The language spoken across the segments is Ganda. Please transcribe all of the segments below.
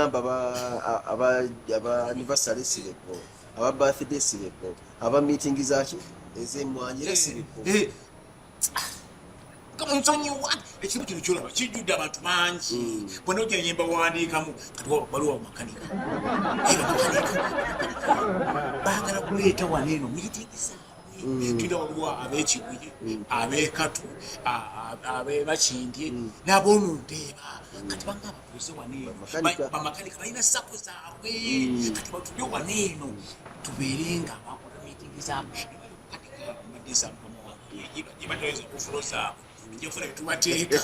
ngamba aba anniversary sireko aba birthday sireko aba meeting zaki ezemwanyira sireko kama nsonyiwa ekintu kino kyolaba kijjudde abantu bangi bwona ojja yemba bawandiikamu kati waliwo makanika baagala kuleeta waneeno meetingisa tulina waliwo ab'ekibuye ab'ekatu ab'ebakindye n'ab'omundeeba kati banga abakulise waneeno bamakanika balina sako zaabwe kati batulye waneeno tubeere nga bakola meetingisa ibataweza kufuloza njefuna tubateeka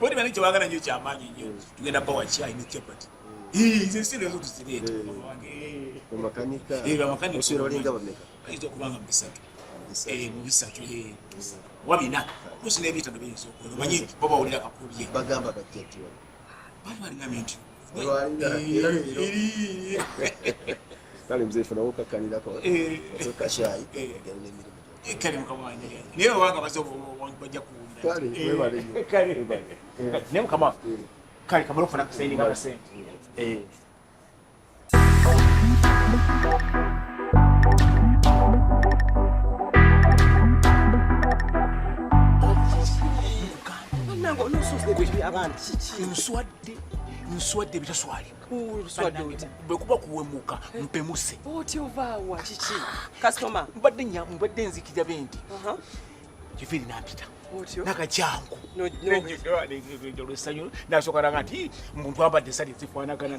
bodi bani kyabagala nnyo kyamaanyi nnyo tugenda bawa chai ne chapati ize sire zo tuzireeta bamakanika bamakanika osira olinga bameka izo kubanga bisatu mu bisatu wabina kusina ebitano biyinza okukola manyi baba olira kakubye bagamba bakyetu bali balinga minti kale mzee funa wokakanirako kashai gende mirimu kale mukamanya niwe wanga bazobo bajja kuwulira kale webale kale ne mukama kale kamaro funa kusaini ngaba sente nango nusuze kwi abantu nswadde bitaswali uswadde uti bwekuba kuwemuka mpemuse oti ovawa chichi customer mbadde nzikira bendi kifiri nampita otyo nakajangu no lwesanyu nasokana nti muntu ambadde sali zifaanagana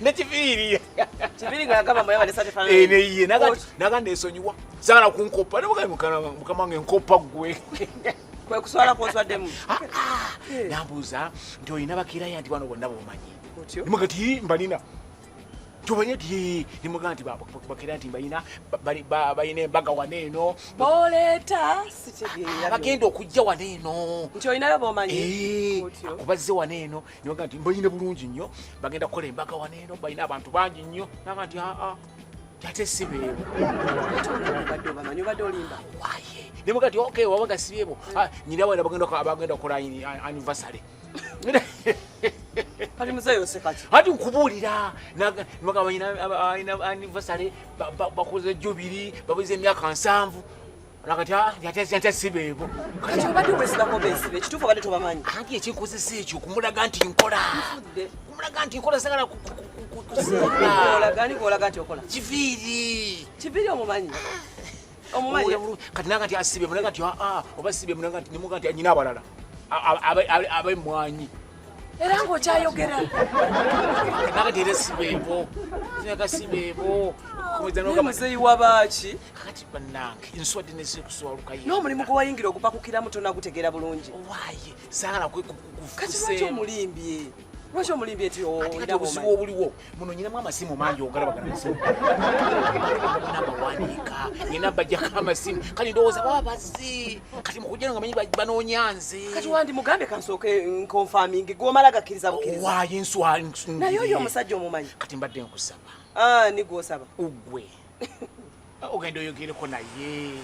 nekifiri kibiri ngagamba moyaba nesate fana neye naga nesonyiwa sagala kunkopa mukama wange nkopa gwe kwe kuswala kwonswaddemu nambuuza nti olina bakiraya nti bano bonna bomanyi otyo nimuga ti mbalina tobanye ti nimuga nti bakiraya nti balina embaga waneeno boleeta sitegeera bagenda okujja waneeno nti olinayo bomanyi kubazze waneeno nimuga nti mbalina bulungi nnyo bagenda kukola embaga waneeno balina abantu bangi nnyo naga nti ate sibeebo badde obamanyi obadde olimba waye nimuga nti okay wabaga sibeebo nyina wena bagenda kukola anniversary kati muzeeyo osekaki ati nkubuulira nimuga anniversary bakoze jubiri babuze emyaka 7 nakati ate sibeebo kati obadde obwesigako besibe ekituufu obadde tobamanyi anti ekinkozesa ekyo kumulaga nti nkola sagala olaga nti okola kiviiri omumanyi kati naga nti asibe munaga nti oba sibe munaga nti nimuga nti anyina abalala abemwanyi era ng'okyayogera naga nti era sibeebo sibeebo muzeeyi wabaaki kati bannange nswadde nesekuswalukayo n'omulimu gwe wayingira ogupakukiramu tonagutegeera bulungi waye sagala kati lwaki omulimbye lwaki omulimbye ti obuzibu obuliwo muno nyinamu amasimu mangi ogalabagala masimu nabawanika nina bajjako amasimu kati ndowooza baba bazzi kati mukujja nga manyi banoonya nze kati wandi mugambe kansooke nkonfamingi gwomala gakkiriza bukkiriza waye naye oyo omusajja omumanyi kati mbadde nkusaba nigwosaba ugwe ogenda oyogereko naye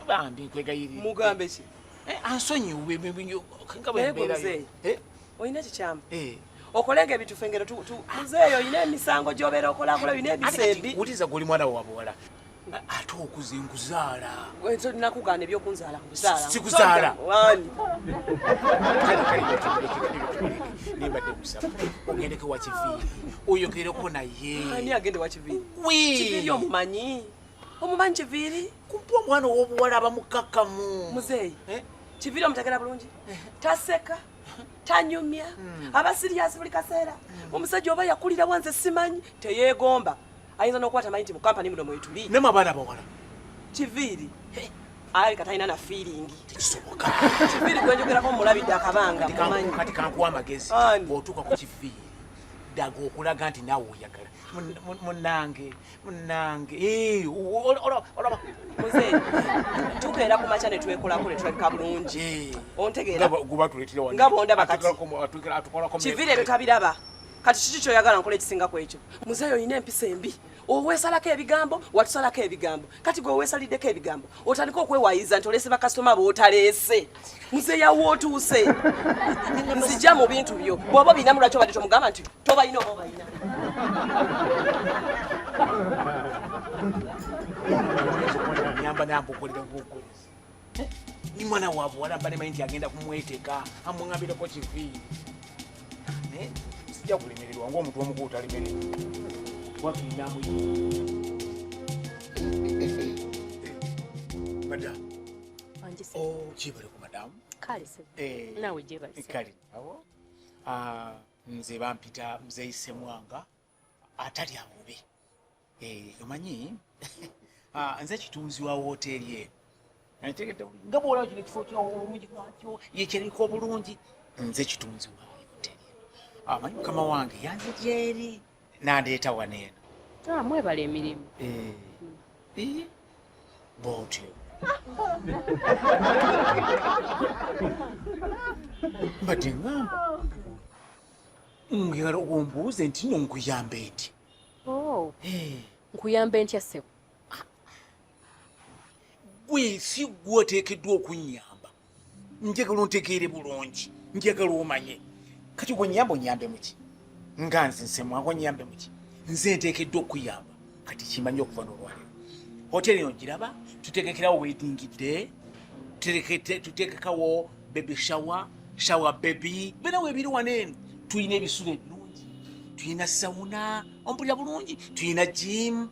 bambi nkwegayirira mugambe ki ansonyiwe muzeeyi olina kikyama okolenga ebintu fengero muzeeyo olina emisango gy'obeera okolakola olina ebisembi wuliza guli mwana wabuwala ate okuzinkuzaala nakugaana ebyokunzaala kuzaala sikuzaala nimbadde kusaba ogendeko wa kiviiri oyogereko naye ani agende wa kiviiri kiviiri omumanyi kiviiri kumpa omwana ow'obuwala abamukakkamu muzeeyi kiviiri omutegera bulungi taseka tanyumya aba siriasi buli kaseera omusajja oba yakulira wanze simanyi teyeegomba ayinza n'okwata manyi nti mu kampani muno mwetuli nemu abaana bawala kiviiri ayi katalina na feelingi kiviiri gwenjogerako mulabidde akabanga mumanyi kati kankuwa amagezi bw'otuuka ku kiviiri daga okulaga nti naawe oyagala munange olaba muzeeyi tukeera ku makya ne twekolako ne tulabika bulungi ontegeera guba tuleetera nga bondaba kati kiviiri ebika biraba kati kiki kyoyagala nkola ekisingako ekyo muzeeyo olina empisa embi oweesalako ebigambo watusalako ebigambo kati gwe oweesaliddeko ebigambo otandika okwewayiza nti oleese bakasitoma bootaleese muzeeya wootuuse nzijja mu bintu byo bw'oba obinamu lwaki obadde tomugamba nti tobalina oba obalina nyamba nambukolera bukolezi ni mwana wa buwala mbanemanyi nti agenda kumweteka amwangambireko kiviiri sijja kulemererwa ng'omuntu omukulu talemererwa wakindamu madamu kibale ku madamu nawe gyebale kale awo nze bampita muzeyise mwanga atali amubi omanyi nze kitunzi wa woteeri eno ntegedde nga bwolaba kino ekifo kyobulungi kwakyo yekyeriko obulungi nze kitunzi wa woteeri eno amanyi mukama wange yanze gyeri nandeeta waneeno mwebala emirimu bwotyo mbadde ngamba ngala ombuuze nti no nkuyamba enti nkuyamba ntya ssebo gwe si gwe oteekeddwa okunyamba njagala ontegeere bulungi njagala omanye kati gwenyamba onyambe muki nga nze nsemwanga onyambe muki nze nteekeddwa okuyamba kati kimanyi okuva n'olwaleero hoteri eno giraba tutegekerawo wedding day tutegekawo baby shower baby bena weebiri waneeno tulina ebisulo ebirungi tulina sawuna ompulira bulungi tulina gym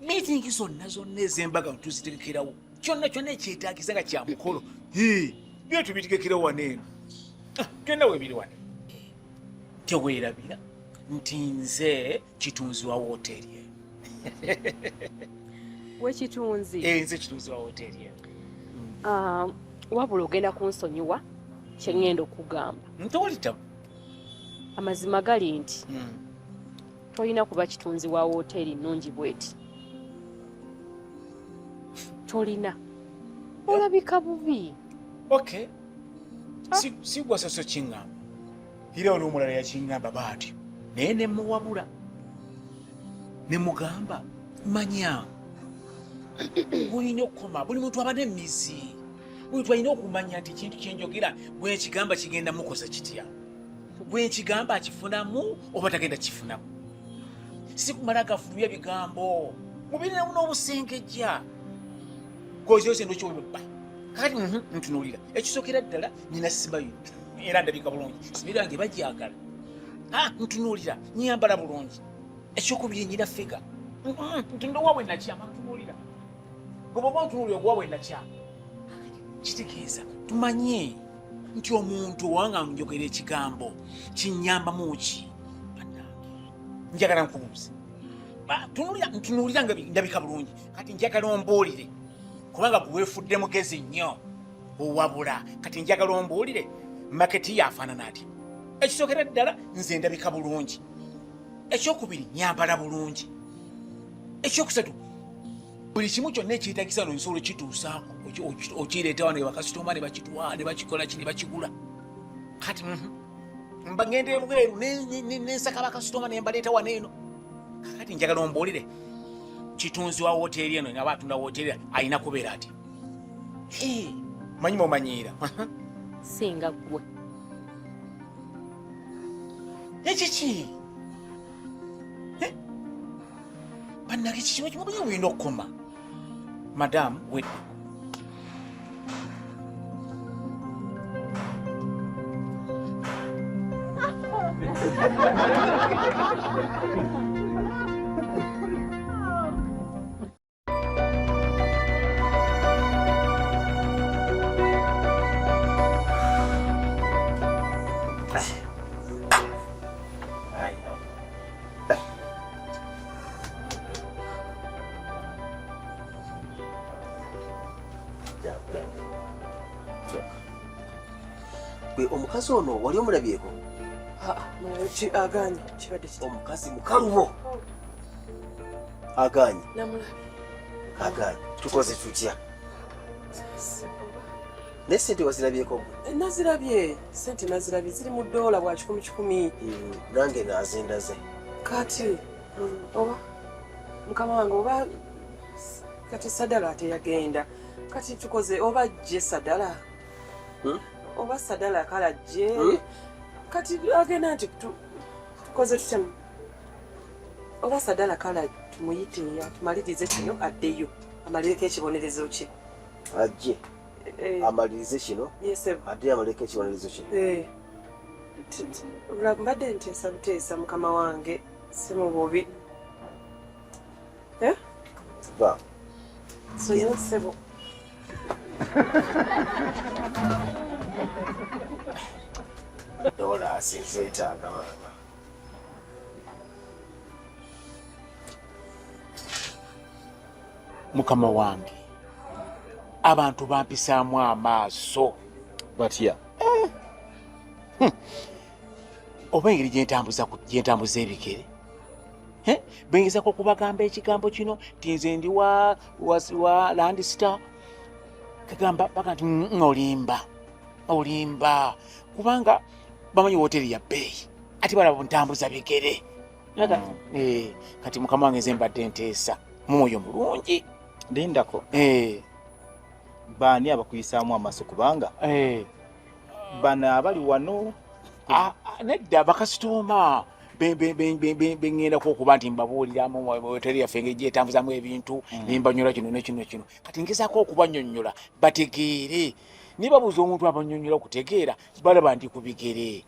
meeting zonna ez'embaga tuzitegekerawo kyonna ekyetaagisa nga kya mukolo byo tubitegekerawo waneeno twena weebiri waneeno teweerabira nti nze kitunzi wa woteeri eno wekitunzi nze kitunzi wa woteeri eno wabula ogenda kunsonyiwa kyeŋŋenda okugamba ntowulitamu amazima gali nti tolina kuba kitunzi wa woteeri nnungi bweti tolina olabika bubi okay sigwasoso kiŋŋamba era oli omulala yakiŋŋamba baatyo naye ne muwabula ne mugamba manya olina okukoma buli muntu aba n'emmizi buli muntu alina okumanya nti ekintu kyenjogera bwe nkigamba kigenda mukosa kitya bwe nkigamba akifunamu oba tagenda kifunamu si kumala gafulumya bigambo mubirinamu n'obusengejja koziyose ndo kyoba kati ntunuulira ekisookera ddala nina sibayo era ndabika bulungi sibiri yange bajyagala ntunuulira nyambala bulungi ekyokubiri nyina fega ntundowaabwe nakyama ntunuulira goboba ntunuulira ogwaabwe nakyama kitegeeza tumanye nti omuntu owanga njogera ekigambo kinyambamu ki njagala nkubuuze ntunuulira nga ndabika bulungi kati njagala ombuulire kubanga gweefudde mugezi nnyo owabula kati njagala ombuulire maketi yafaanana atya ekisookera ddala nze ndabika bulungi ekyokubiri nyambala bulungi ekyokusatu buli kimu kyonna ekyetagisa no nsobola kituusaako okireeta wano bakasitoma ne bakitwala ne bakikola ki ne bakigula kati mbagendera bweru nensaka bakasitoma ne mbaleeta waneeno kati njagala ombuulire kitunzi wa woteeri eno nga batunda woteeri alina kubeera ati manyi mumanyiira singa gwe ekiki bannage kikimu kimumanyi olina okukoma madamu wedde gwe omukazi ono wali omulabyeko aganye kibadde omukazi mukalubo aganye namulabye aganye tukoze tutya naye sente wazirabyeko gwe? Nazirabye sente nazirabye ziri mu $1 bwa 10 nange nazindaze. kati oba mukama wange oba kati Sadala ate yagenda kati tukoze oba jje Sadala oba Sadala kala jje kati agenda nti tukoze tutemu oba Sadala kala tumuyite tumalirize kino addeyo amalireko ekibonerezo kye ajje amalirize kino adde amalireko ekibonerezo kye. mbadde nteesa buteesa mukama wange si mu bubi ba soyo sebo dola asinzeetaaga maama. mukama wange abantu bampisaamu amaaso batya oba engeri gyentambuza ebigere bengezako okubagamba ekigambo kino ti nze ndi wa Landstar kagamba baga nti olimba kubanga bamanyi wooteri ya bbeeyi ate balaba ntambuza bigere kati mukama wange nze mbadde nteesa mumwoyo mulungi lindako baani abakuyisaamu amaaso kubanga bano abali wano nedda bakasitoma bengenda okuba nti mbabuuliramu woteri yaffe engeri gyetambuzamu ebintu nimbanyola kino nekino kati ngezaako okubanyonnyola bategeere nibabuuza omuntu abanyonnyola okutegeera balaba nti ku bigere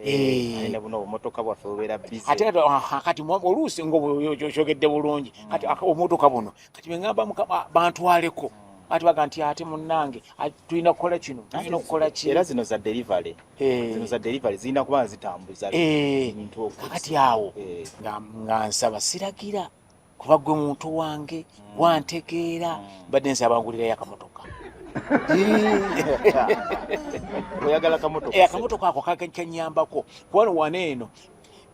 alina buno obumotoka bwaffe bubeera bize ate kati oluusi ngaokyogedde bulungi kati obumotoka buno kati bengamba bantwaleko ati baga nti ate munnange tulina kukola kino tulina okukola ki era zino za delivery zirina kuba zitambuza ebintu kati awo nga nsaba siragira kuba gwe muntu wange wantegeera badde nsaba bangulirayo akamotoka oyagala akamotoka ako kanyambako kubano waneeno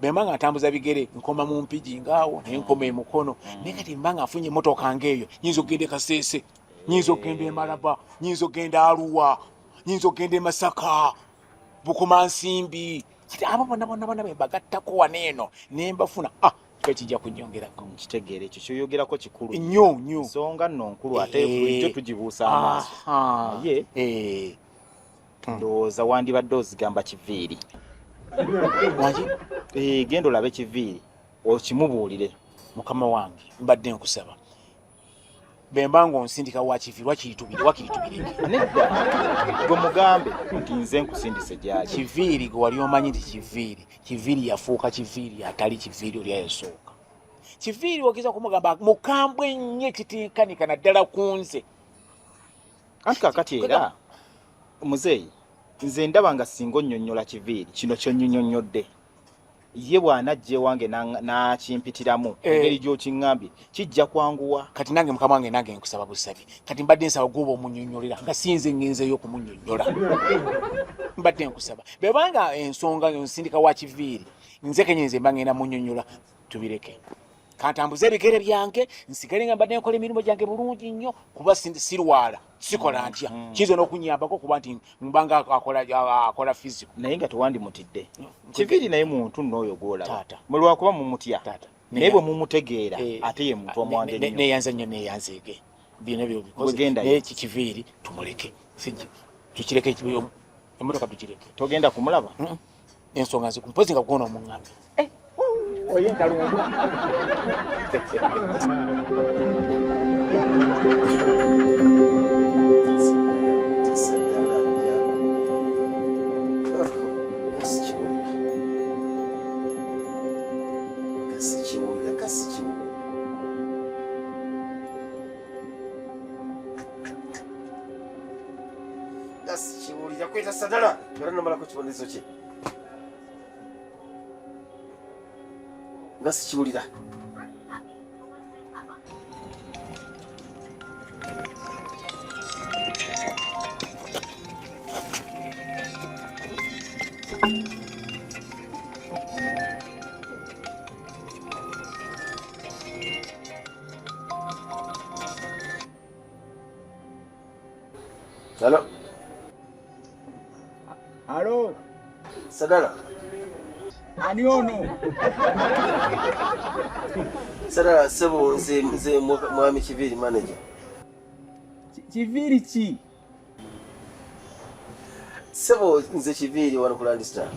bemba nga ntambuza bigere nkoma mu mpigi ngaawo nenkoma emukono naye kati mba nga afunye emotoka ngaeyo nyinza okugenda e Kasese nyinza okugenda e Malaba nyinza okugenda Arua nyinza okugenda e Masaka Bukomansimbi kati abo bonna bembagattako waneeno nembafuna kijja kunyongerako kitegeere ekyo kyoyogerako kikulu nnyo nsonga nno nkulu ate bulijjo tugibuusa amaaso naye ndowooza wandibadde ozigamba kiviiri genda olabe kiviiri okimubuulire mukama wange mbadde nkusaba bemba ng'onsindika wakiviiri wakiritubireke nedda gwe mugambe nti nze nkusindise gyali kiviiri gwe wali omanyi nti kiviiri yafuuka kiviiri atali kiviiri oli ayasooka kiviiri ogeza kumugamba mukambwe nnyo ekitiikanika naddala ku nze anti kakati era muzeeyi nze ndaba nga singa onnyonnyola kiviiri kino kyonnyonnyodde ye bw'anajja ewange n'akimpitiramu engeri gy'okiŋŋambye kijja kwanguwa kati nange mukama wange nange nkusaba busabi kati mbadde nsaba gw'oba omunnyonnyolera nga sinze ngenzeyo okumunnyonnyola mbadde nkusaba bwebanga ensonga nsindika wa kiviiri nze kenyenze mba ngenda munnyonnyola tubireke kantambuze ebigere byange nsigale nga mbadde nkola emirimu gyange bulungi nnyo kuba sirwala sikola ntya kiyinza n'okunyambako kuba nti mbanga akola fiziko naye nga tewandimutidde kiviiri naye muntu n'oyo gwolaba mwe lwakuba mumutya naye bwe mumutegeera ate ye muntu omwange nnyo neyanza nnyo neyanzeege byonna byobikoze kiviiri tumuleke tukireke emmotoka tukireke togenda kumulaba ensonga nzikumpozi nga gwona omuŋŋambi oye ntalumba Kibuulira kweta Sadala era namalako kibonerezo kye nga sikiwulira Halo. Alo, Sadala. ani ono? Sadala sebo nze mwami Kiviri manager. Kiviri ki? Sebo nze Kiviri wano ku Landstar.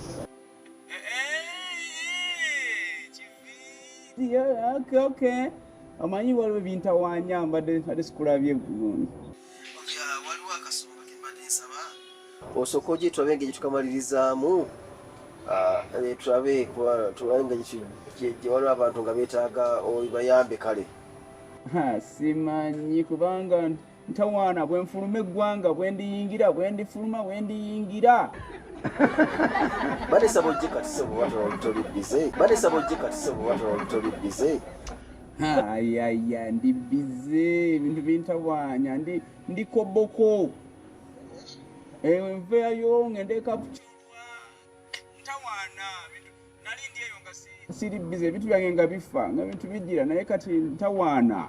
Okay. Amanyi waliwo bintawaanya mbadde sikulabye bulungi. Waliwo akasumba ke mbadde nsaba. Osooka ogye tulabe engeri tukamaliririzaamu. Tulabe engeri gye waliwo abantu nga beetaaga bayambe kale. Simanyi kubanga ntawaana bwe nfuluma eggwanga bwe ndiyingira bwe ndifuluma bwe ndiyingira. Bade sabo ogye kati sebo toli busy. Bade sabo ogye kati sebo toli busy. Ayaya ndi bize ebintu bintawaanya ndi koboko enveeyo ngende kapukyolwa ntawaana nali ndi eyo nga siri bize ebintu byange nga bifa nga bintu bijira naye kati ntawaana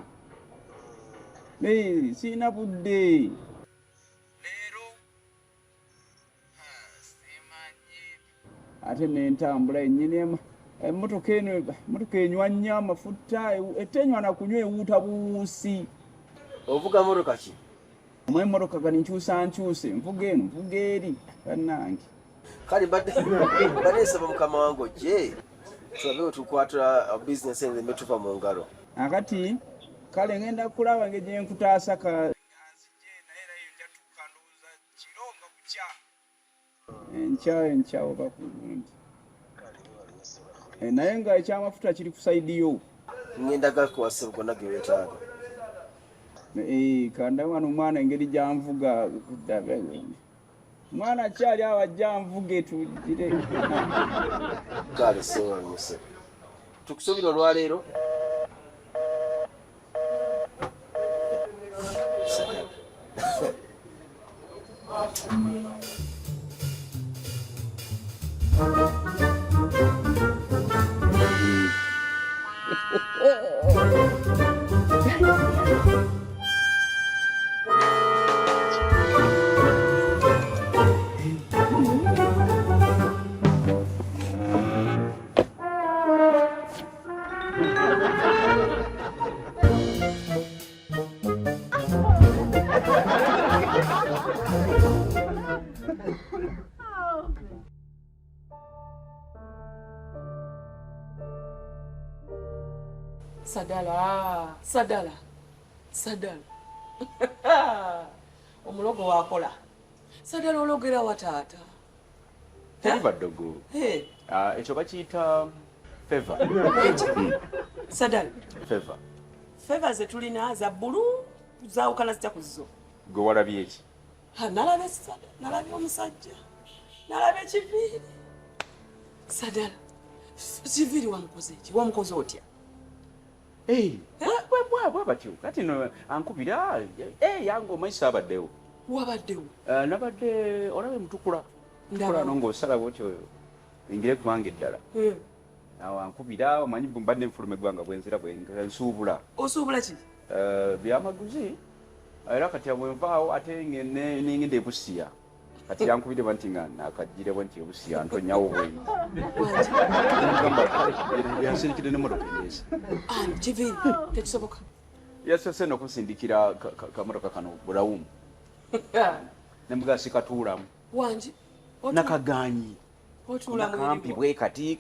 siina budde leero simanyi ate nentambula ennyini emmotoka enywa nnyo amafuta etenywa na kunywa ewuuta buwuusi. Ovuga motoka ki? Omwe emmotoka gani nkyusa nvuga eno nvuga eri bannange. Kale badde nsaba mukama wange ogye tulabe wetukwatula bizinesi eno emme tuva mu ngalo. Akati kale ngenda kulaba nge gye nkutaasa naye era nja tukka ndowooza kiro nga bukya enkya oba kulungi naye nga ekyamafuta kiri ku saidi yo. Ngenda gakuwasa gonna ge weetaaga. Kanda wano omwana engeri gyanvuga mwana kyali awo ajja nvuge tugire. Kale sewanyuse tukusuubira olwaleero. Sadala. Omulogo wakola. Sadala ologera wa taata? Teri baddogo. Ekyo bakiyita favor. Sadala. Favor ze tulina za bbulu zaawukana zitya ku zo. gwe walabye eki? Nalabye omusajja. Nalabye Kiviri. Sadala. Kiviri wamukoze ki? Wamukoze otya? Bwe batyo kati no ankubira yange omaiso abaddewo. Wabaddewo? Nabadde olabe mutukula ng'osala bwotyo ingire kubanga eddala awo ankubira omanyi mbadde nfuluma eggwanga bwenzira bwensuubula. Osuubula ki? Byamaguzi era kati bwenvaawo ate ningenda ebusiya kati yankubire banti nga nakajjire bwe nti ebusiya ntonyawo bwenyi yansindikire n'emmotoka endeesa. Kiviri tekisoboka. Yasose n'okusindikira kamotoka kano bulawumu nemuga sikatuulamu wangi nakaganyi nakampi bwe kati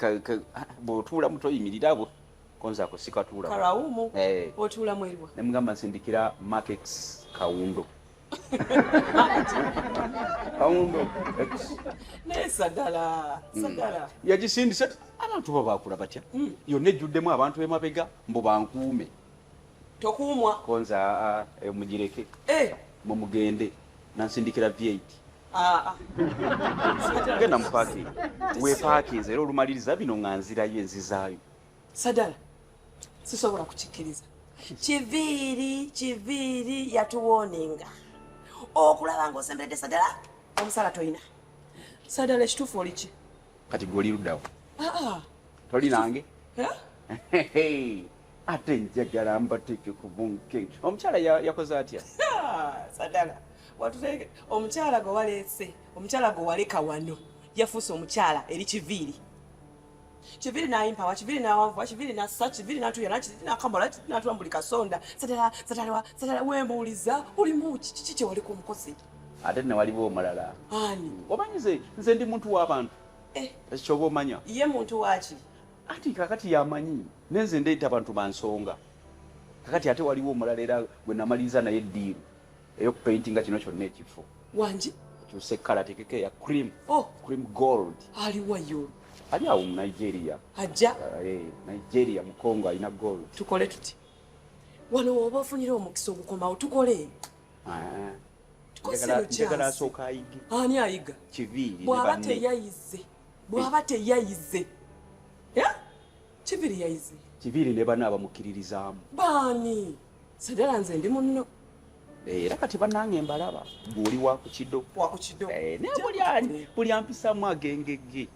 bw'otuulamu toyimirira bwe konzaako sikatuulamu kalawumu otuulamu eriwa nemugamba nsindikira Makex Kawundo naye Sadala yagisindise abantu bo baakula batya yonna ejjuddemu abantu b'emabega mbu bankuume tokuumwa konza mugireke mumugende nansindikira V8 genda mupaaki weepaakinze era olumaliriza bino nga nzirayo enzizaayo. Sadala sisobola kukikkiriza. Kiviri yatuwoninga okulaba ng'osembedde Sadala omusala toyina. Sadala ekituufu oli ki? Kati gwe oli luddawo toli nange ate njagala mbateeke ku bunkenke. Omukyala yakoze atya? Sadala watuleke omukyala gwe waleese omukyala gwe waleka wano yafuuse omukyala eri Kiviiri. Kiviiri nayimpawa Kiviiri nawanvuwa Kiviiri nassa Kiviiri natuya nakambola natwambuli kasonda satala wembuuliza olimu kiki kye wali ku mukozi ate ne waliwo omulala ani omanyize nze ndi muntu w'abantu ekyoba omanya ye muntu waki ati kakati yamanyi nenze ndeeta abantu bansonga kakati ate waliwo omulala era gwe namaliriza naye eddiiru ey'okupaintinga kino kyonna ekifo wangi kyuse kala tekeke ya cream gold aliwayo ali awo mu Nigeria ajja Nigeria mu Congo alina gold tukole tuti wano woba ofunire omukisa ogukomawo tukole njagala asooka ayige ani ayiga Kiviiri bw'aba teyayize Kiviiri yayize Kiviiri ne bana abamukkiririzaamu baani sadala nze ndi munno era kati bannange mbalaba bw'oli wakukido wakukido naye buli ampisaamu agengegge